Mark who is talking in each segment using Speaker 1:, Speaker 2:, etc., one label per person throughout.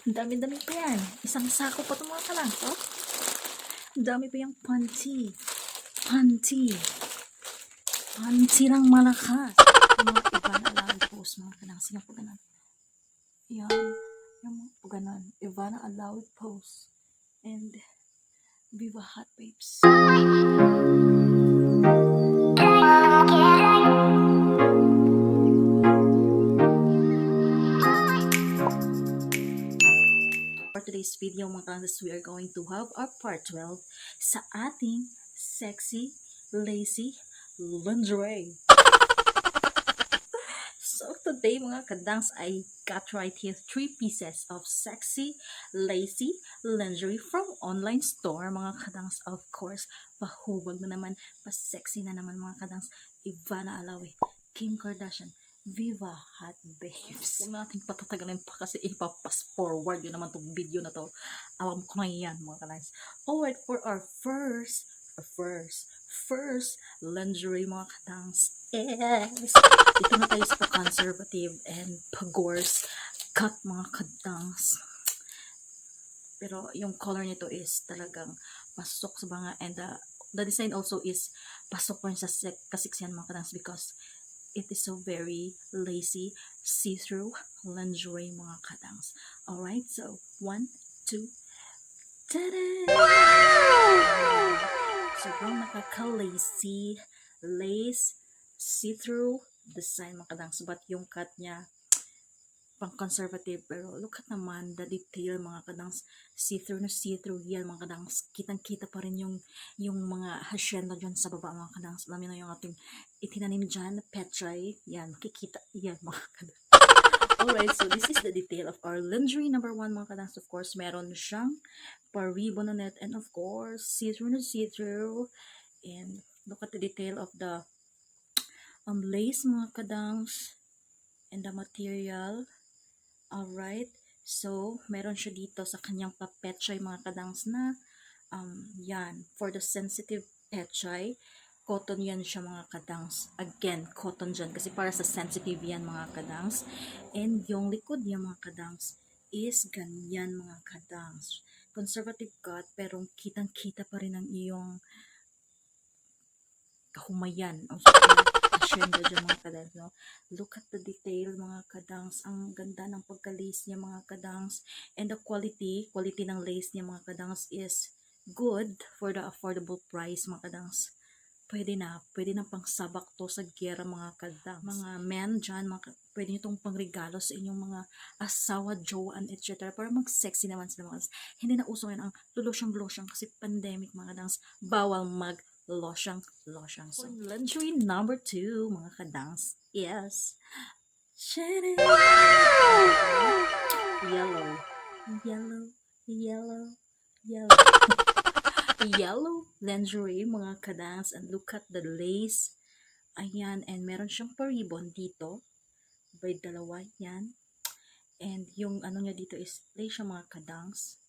Speaker 1: Dami-dami pa yan. Isang sako pa ito mga kalang. Oh? Dami pa yung panty. Panty. Panty ng malakas. Mga iba na allowed post mga kalang. Sino po ganun? Yan. Yung mga po ganun. Iba na allowed post. And Viva Hot Babes. For today's video mga kalangas, we are going to have our part 12 sa ating sexy, lacy lingerie. So today mga kadangs, I got right here 3 pieces of sexy, lacy lingerie from online store mga kadangs. Of course, pahubog na naman, pa-sexy na naman mga kadangs. Ivana Alawi, Kim Kardashian, Viva Hot Babes. Huwag natin patatagalin pa kasi ipapas forward yun naman itong video na to. Awam ko na yan mga kadangs. Alright, for our first lingerie mga kadangs. Yes! Ito na tayo sa conservative and pagors cut mga kadangs. Pero yung color nito is talagang pasok sa mga, and the design also is pasok pa rin sa kasiksiyan mga kadangs because it is so very lacy, see-through lingerie mga kadangs. Alright, so 1, 2, tada! Sobrang nakaka-lacy, lace, see-through design mga kadangs. But yung cut niya, pang-conservative, pero look at naman the detail mga kadangs. See-through na see-through yan mga kadangs. Kitang-kita pa rin yung mga hacienda dyan sa baba mga kadangs. Alam na yung ating itinanim dyan, petray. Yan, makikita yan mga kadangs. Alright, so this is the detail of our lingerie number 1 mga kadangs. Of course, meron siyang pa-ribbon on it, and of course, see-through na see-through. And look at the detail of the lace mga kadangs and the material. Alright, so meron siya dito sa kanyang papetchay mga kadangs na yan, for the sensitive petchay, cotton yan siya mga kadangs. Again, cotton dyan kasi para sa sensitive yan mga kadangs. And yung likod niya mga kadangs is ganyan mga kadangs. Conservative cut pero kitang-kita pa rin ang iyong kahumayan. Hacienda dyan mga kadangs, no? Look at the detail mga kadangs. Ang ganda ng pagka-lace niya mga kadangs. And the quality ng lace niya mga kadangs is good for the affordable price mga kadangs. Pwede na pang sabak to sa gera mga kadangs. Mga men dyan, pwede nyo itong pangregalo sa inyong mga asawa, jowan, etc. Para mag-sexy naman sila mga kadangs. Hindi na uso yan ang losyang kasi pandemic mga kadangs. Bawal losyang. So, lingerie number 2, mga kadangs, yes. Yellow lingerie, mga kadangs, and look at the lace. Ayan, and meron siyang pa-ribbon dito. By dalawa, yan. And yung ano niya dito is lace siya mga kadangs.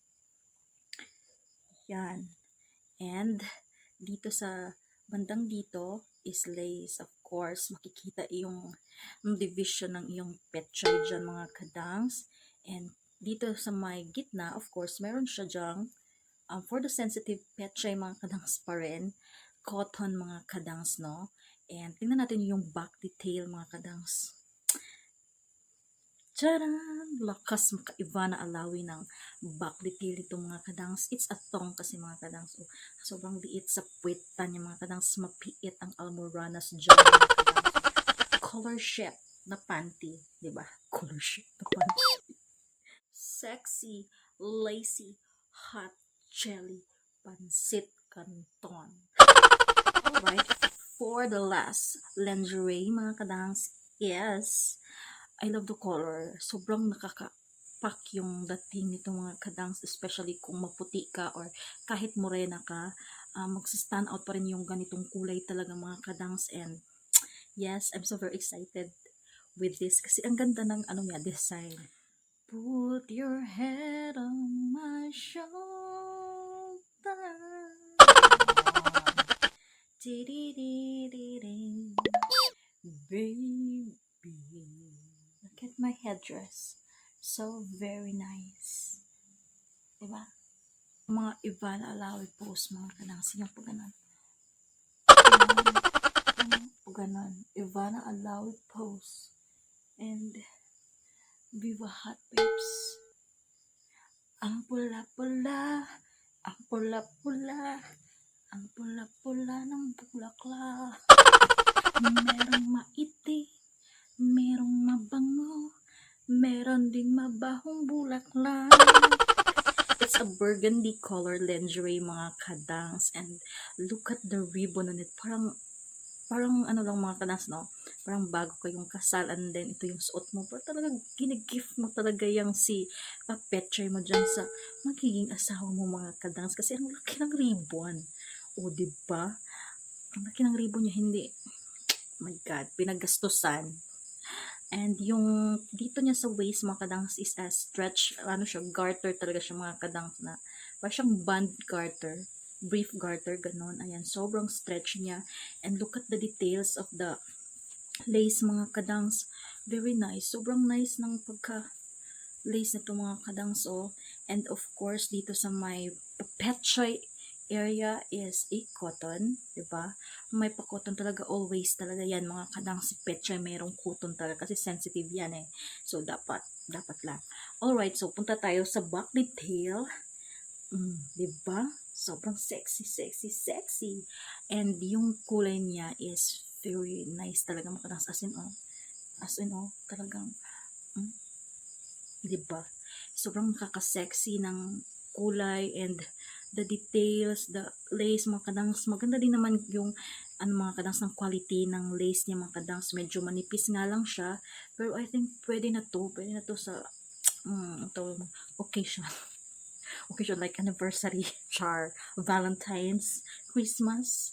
Speaker 1: Yan. And dito sa bandang dito is lace. Of course, makikita yung division ng iyong petchay dyan mga kadangs. And dito sa may gitna, of course, meron siya dyang for the sensitive petchay mga kadangs pa rin. Cotton mga kadangs, no? And tingnan natin yung back detail mga kadangs. Charan! Lakas makaiba na alawi ng back detail ito mga kadangs. It's a thong kasi mga kadangs. So, sobrang liit sa puweta niya mga kadangs. Mapiit ang almoranas dyan mga kadangs. Color shift na panty. Diba? Color shift na panty. Sexy, lacy, hot, jelly, pansit canton. Alright, for the last lingerie mga kadangs, yes. I love the color. Sobrang nakakapak yung dating nito mga kadangs, especially kung maputi ka or kahit morena ka, magsa-stand out pa rin yung ganitong kulay talaga mga kadangs. And yes, I'm so very excited with this kasi ang ganda ng ano niya, design. Put your head on my shoulder. Baby. Look at my headdress. So very nice. mga Ivana Alawi post mga kanang sinyang paganan. Paganan. Ivana Alawi post. And Viva Hot Babes. Ang pula-pula. Ang pula-pula. Ang pula-pula ng bulaklak. Merong maiti. Merong mabango. Meron ding mabahong bulaklak. It's a burgundy color lingerie mga kadangs, and look at the ribbon on it. Parang ano lang mga kadangs, no? Parang bago kayong kasal and then ito yung suot mo. Pero talaga ginigift mo talaga yung si picture mo dyan sa magiging asawa mo mga kadangs. Kasi ang laki ng ribbon. O diba? Ang laki ng ribbon niya, hindi. Oh my God, pinaggastusan. And yung dito niya sa waist mga kadangs is a stretch, ano siya, garter talaga siya mga kadangs na. Parang siyang band garter, brief garter, ganun. Ayan, sobrang stretch niya. And look at the details of the lace mga kadangs. Very nice. Sobrang nice ng pagka lace na ito mga kadangs. Oh. And of course, dito sa may petchoy area is a cotton, diba? May pa-cotton talaga, always talaga yan mga kadang si petchoy mayroong cotton talaga kasi sensitive yan eh. So dapat lang. Alright, so punta tayo sa back detail. Diba? Sobrang sexy. And yung kulay niya is very nice talaga mga kadang, as in talagang diba? Sobrang kakasexy ng kulay and the details, the lace, mga kadangs. Maganda din naman yung mga kadangs ng quality ng lace niya mga kadangs. Medyo manipis nga lang siya. Pero I think pwede na to sa occasion. Occasion like anniversary, Valentine's, Christmas.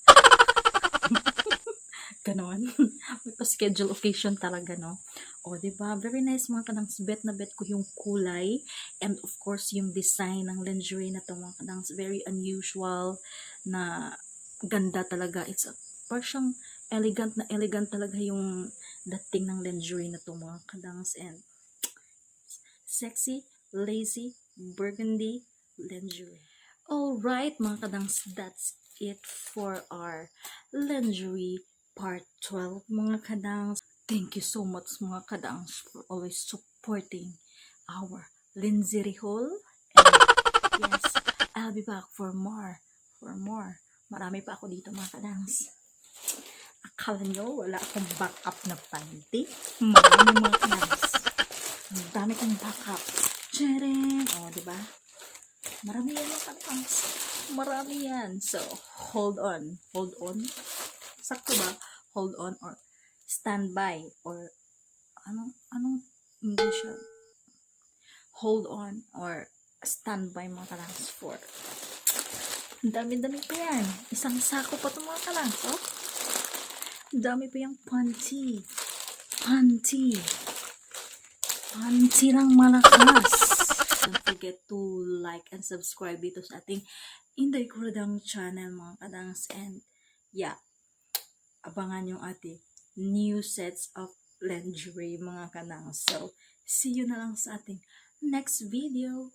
Speaker 1: Ganon. May pa-schedule occasion talaga, no? O, diba? Very nice mga kadangs. Bet na bet ko yung kulay. And of course, yung design ng lingerie na to mga kadangs. Very unusual na ganda talaga. It's parang elegant talaga yung dating ng lingerie na to mga kadangs. And sexy, lazy, burgundy lingerie. Alright mga kadangs, that's it for our lingerie part 12 mga kadangs. Thank you so much mga kadangs for always supporting our Lingerie Haul. And yes, I'll be back for more. Marami pa ako dito mga kadangs. Akala nyo wala akong backup na panty? Marami mga kadangs. Ang dami kong backup. Tcharam! O, diba? Marami yan mga kadangs. Marami yan. So, hold on. Sakto ba? Hold on or stand by or anong English yan? Hold on or stand by mga kalangs for. Ang dami pa yan. Isang sako pa itong mga kalangs, oh. Ang dami pa yung panty lang malakas. Don't forget to like and subscribe dito sa ating Inday Kuradangerz channel mga kalangs. And yeah, abangan yung ating new sets of lingerie mga kanang. So, see you na lang sa ating next video.